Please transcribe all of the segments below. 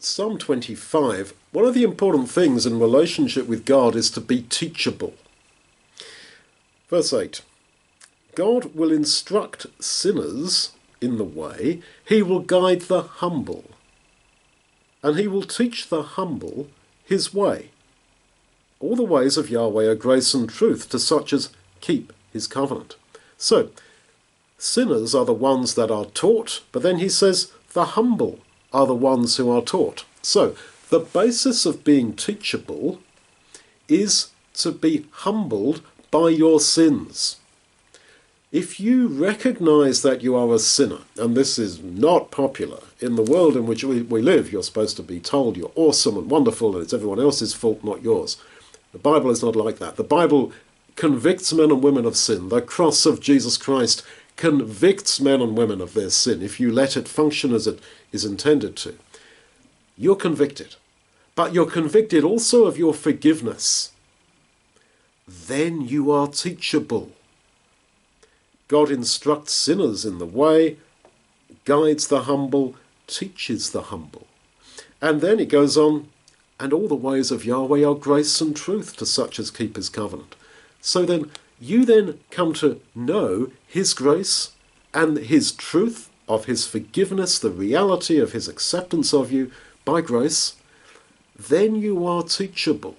Psalm 25, one of the important things in relationship with God is to be teachable. Verse 8, God will instruct sinners in the way, he will guide the humble, and he will teach the humble his way. All the ways of Yahweh are grace and truth to such as keep his covenant. So, sinners are the ones that are taught, but then he says the humble are the ones who are taught. So, the basis of being teachable is to be humbled by your sins. If you recognize that you are a sinner, and this is not popular, in the world in which we live, you're supposed to be told you're awesome and wonderful and it's everyone else's fault, not yours. The Bible is not like that. The Bible convicts men and women of sin. The cross of Jesus Christ convicts men and women of their sin if you let it function as it is intended to. You're convicted, but you're convicted also of your forgiveness. Then you are teachable. God instructs sinners in the way, guides the humble, teaches the humble. And then it goes on, and all the ways of Yahweh are grace and truth to such as keep his covenant. So then, you then come to know his grace and his truth of his forgiveness, the reality of his acceptance of you by grace. Then you are teachable.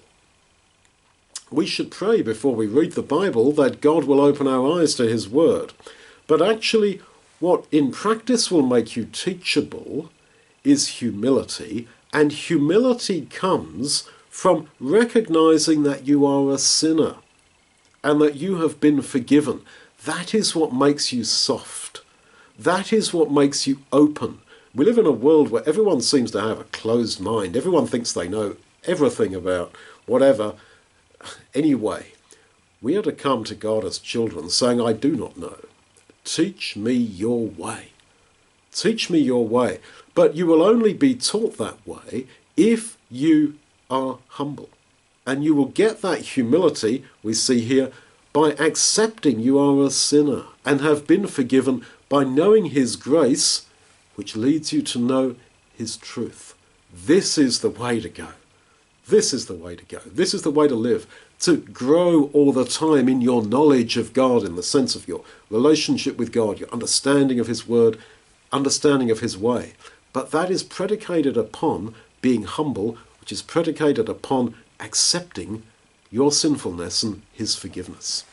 We should pray before we read the Bible that God will open our eyes to his word. But actually, what in practice will make you teachable is humility, and humility comes from recognizing that you are a sinner and that you have been forgiven. That is what makes you soft. That is what makes you open. We live in a world where everyone seems to have a closed mind. Everyone thinks they know everything about whatever. Anyway, we are to come to God as children saying, I do not know. Teach me your way. Teach me your way. But you will only be taught that way if you are humble. And you will get that humility, we see here, by accepting you are a sinner and have been forgiven, by knowing his grace, which leads you to know his truth. This is the way to go. This is the way to go. This is the way to live, to grow all the time in your knowledge of God, in the sense of your relationship with God, your understanding of his word, understanding of his way. But that is predicated upon being humble, which is predicated upon accepting your sinfulness and his forgiveness.